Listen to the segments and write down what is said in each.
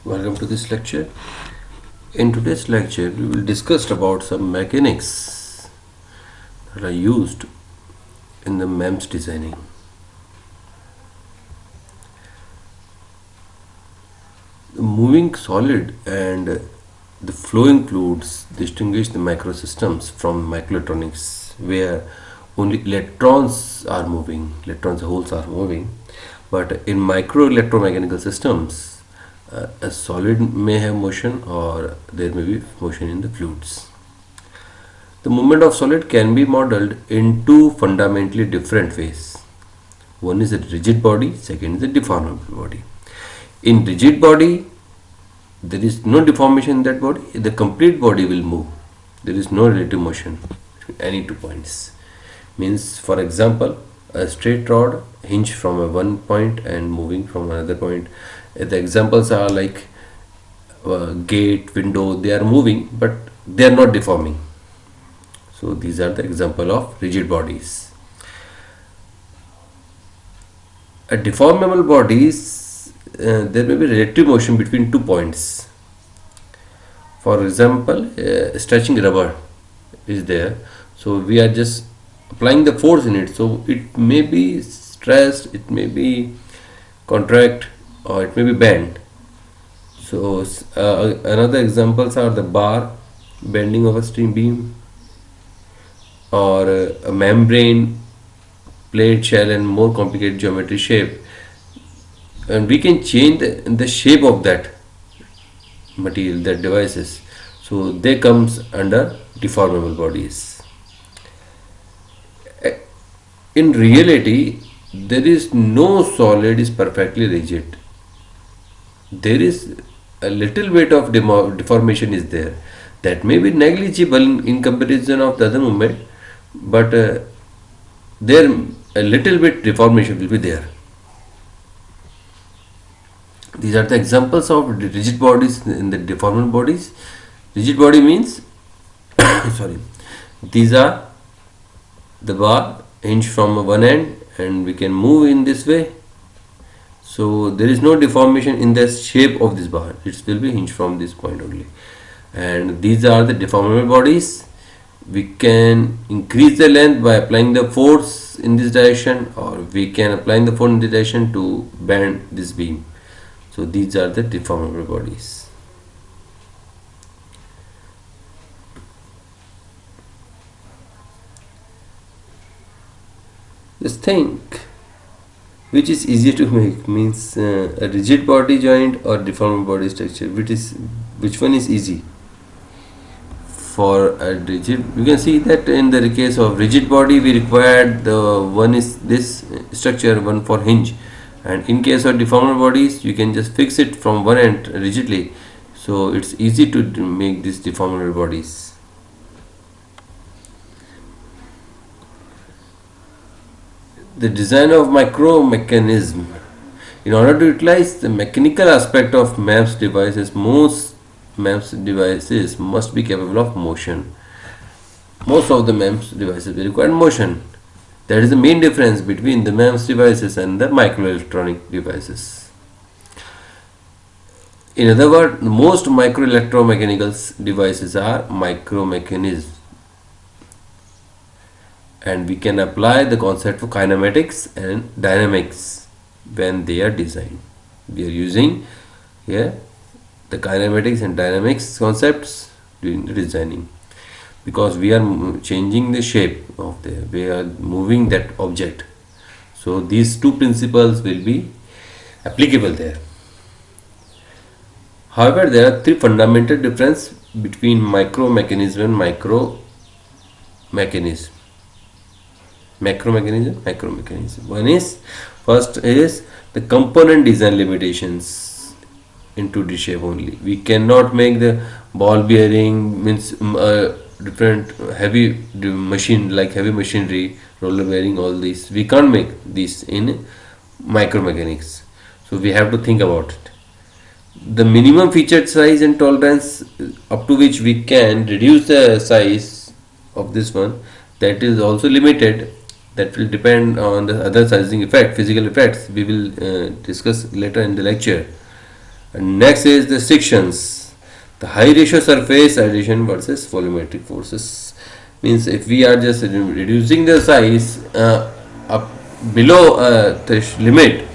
Welcome to this lecture. In today's lecture, we will discuss about some mechanics that are used in the MEMS designing. The moving solid and the flowing fluids distinguish the microsystems from microelectronics, where only electrons are moving, electrons holes are moving. But in micro electromechanical systems, a solid may have motion or there may be motion in the fluids. The movement of solid can be modeled in two fundamentally different ways. One is a rigid body, second is a deformable body. In rigid body, there is no deformation in that body, the complete body will move. There is no relative motion between any 2 points. Means, for example, a straight rod hinge from a one point and moving from another point. The examples are like gate, window, they are moving but they are not deforming. So these are the example of rigid bodies. A deformable bodies, there may be relative motion between 2 points. For example, stretching rubber is there, so we are just applying the force in it, so it may be stressed, it may be contract, or it may be bent. So another examples are the bar bending of a steel beam, or a membrane, plate, shell, and more complicated geometry shape, and we can change the shape of that material, that devices, so they comes under deformable bodies. In reality, there is no solid is perfectly rigid. There is a little bit of deformation is there, that may be negligible in comparison of the other movement, but there a little bit deformation will be there. These are the examples of rigid bodies in the deformable bodies. Rigid body means sorry, these are the bar hinge from one end and we can move in this way, so there is no deformation in the shape of this bar, it will be hinged from this point only. And these are the deformable bodies. We can increase the length by applying the force in this direction, or we can apply the force in this direction to bend this beam. So these are the deformable bodies. Just think which is easier to make, means a rigid body joint or deformable body structure, which one is easy? For a rigid, you can see that in the case of rigid body we required the one is this structure, one for hinge, and in case of deformable bodies you can just fix it from one end rigidly, so it's easy to make these deformable bodies. The design of micro mechanism. In order to utilize the mechanical aspect of MEMS devices, most MEMS devices must be capable of motion. Most of the MEMS devices will require motion. That is the main difference between the MEMS devices and the microelectronic devices. In other words, most microelectromechanical devices are micromechanisms, and we can apply the concept of kinematics and dynamics when they are designed. We are using here the kinematics and dynamics concepts during the designing, because we are changing the shape of we are moving that object, so these two principles will be applicable there. However, there are three fundamental differences between micro mechanism and macro mechanism. One is, first is the component design limitations in 2D shape only. We cannot make the ball bearing, means different heavy machine, like heavy machinery, roller bearing, all these we can't make these in micromechanics, so we have to think about it. The minimum featured size and tolerance up to which we can reduce the size of this one, that is also limited. That will depend on the other sizing effect, physical effects we will discuss later in the lecture. And next is the sections. The high ratio surface adhesion versus volumetric forces means if we are just reducing the size up below the limit,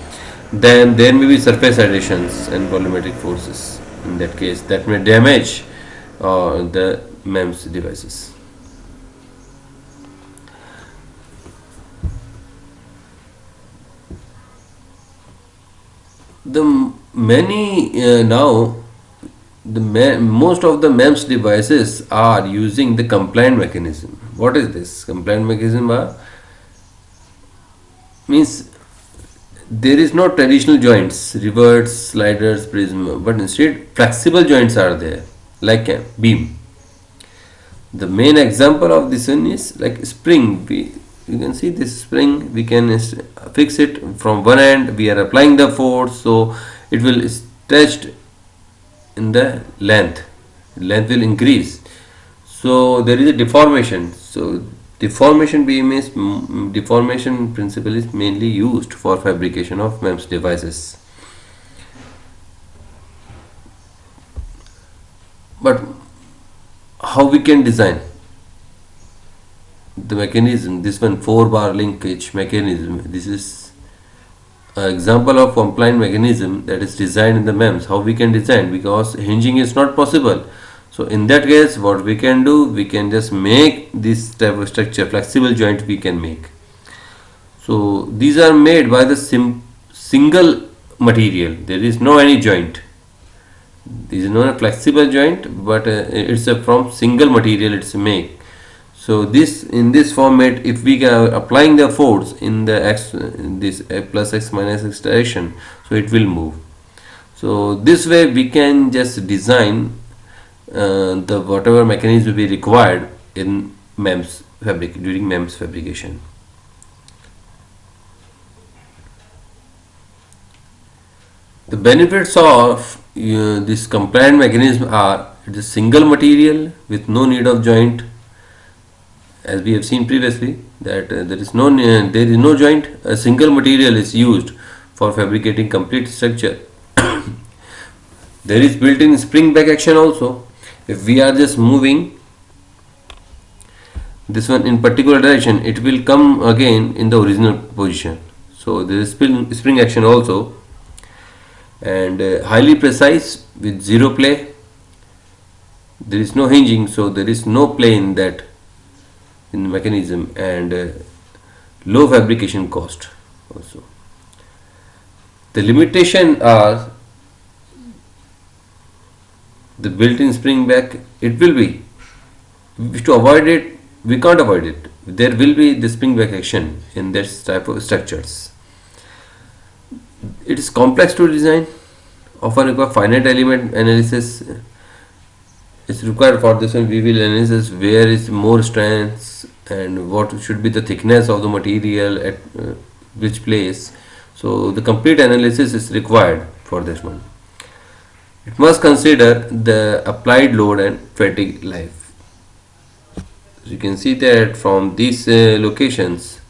then there may be surface adhesions and volumetric forces. In that case, that may damage the MEMS devices. The many now most of the MEMS devices are using the compliant mechanism. What is this compliant mechanism? Means there is no traditional joints, reverts, sliders, prism, but instead flexible joints are there, like a beam. The main example of this one is like spring. You can see this spring. We can fix it from one end. We are applying the force, so it will stretched in the length. Length will increase. So there is a deformation. So deformation beam is deformation principle is mainly used for fabrication of MEMS devices. But how we can design the mechanism? This one 4-bar linkage mechanism. This is an example of compliant mechanism that is designed in the MEMS. How we can design, because hinging is not possible. So in that case, what we can do, we can just make this type of structure, flexible joint we can make. So these are made by the single material. There is no any joint. This is not a flexible joint, but it's a from single material it's made. So this in this format, if we are applying the force in the x, this plus x minus x direction, so it will move. So this way we can just design the whatever mechanism we required in MEMS during MEMS fabrication. The benefits of this compliant mechanism are: it is single material with no need of joint, as we have seen previously that there is no joint. A single material is used for fabricating complete structure. There is built-in spring back action also. If we are just moving this one in particular direction, it will come again in the original position. So there is spring action also, and highly precise with zero play. There is no hinging, so there is no play in that in the mechanism, and low fabrication cost also. The limitation are the built-in spring back. It will be, to avoid it, we can't avoid it. There will be the spring back action in this type of structures. It is complex to design, often require finite element analysis. It's required for this one. We will analyze where is more strengths and what should be the thickness of the material at which place. So the complete analysis is required for this one. It must consider the applied load and fatigue life. So you can see that from these locations,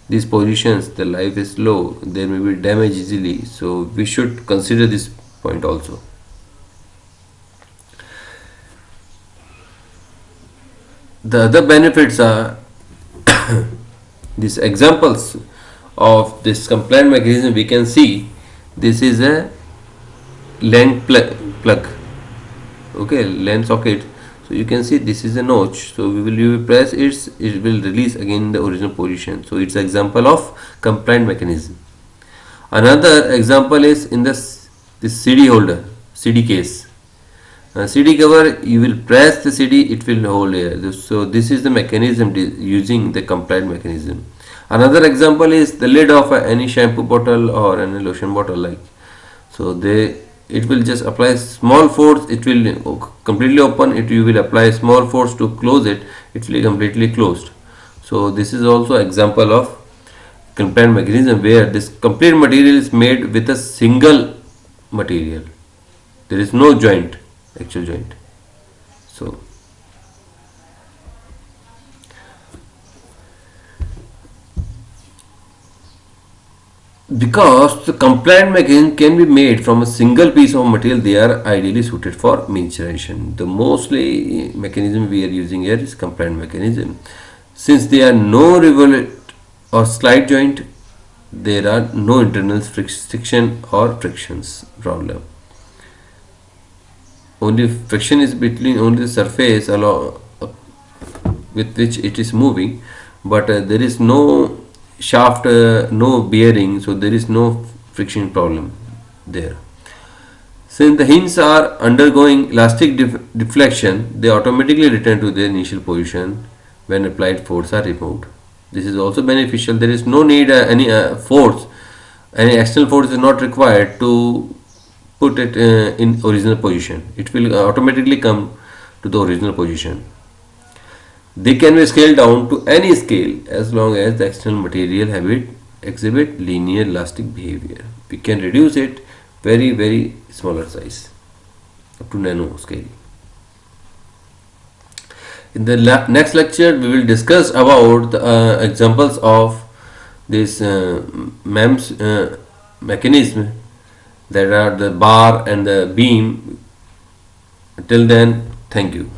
these positions, the life is low, there may be damage easily, so we should consider this point also. The other benefits are these examples of this compliant mechanism. We can see this is a LAN plug, okay, LAN socket. So you can see this is a notch, so we will press it will release again in the original position. So it's an example of compliant mechanism. Another example is in this CD holder, CD case. CD cover, you will press the CD, it will hold here. So this is the mechanism using the compliant mechanism. Another example is the lid of any shampoo bottle or any lotion bottle, like. So it will just apply small force, it will completely open it, you will apply small force to close it, it will be completely closed. So this is also example of compliant mechanism, where this complete material is made with a single material. There is no joint, actual joint. So Because the compliant mechanism can be made from a single piece of material, they are ideally suited for miniaturization. The mostly mechanism we are using here is compliant mechanism. Since there are no revolute or slide joint, there are no internal friction or frictions problem. Only friction is between only the surface along with which it is moving, but there is no shaft, no bearing, so there is no friction problem there. Since the hinges are undergoing elastic deflection, they automatically return to their initial position when applied force are removed. This is also beneficial. There is no need any force, any external force is not required to put it in original position. It will automatically come to the original position. They can be scaled down to any scale as long as the external material exhibit linear elastic behavior. We can reduce it very smaller size up to nano scale. In the next lecture, we will discuss about the examples of this MEMS mechanism, that are the bar and the beam. Till then, thank you.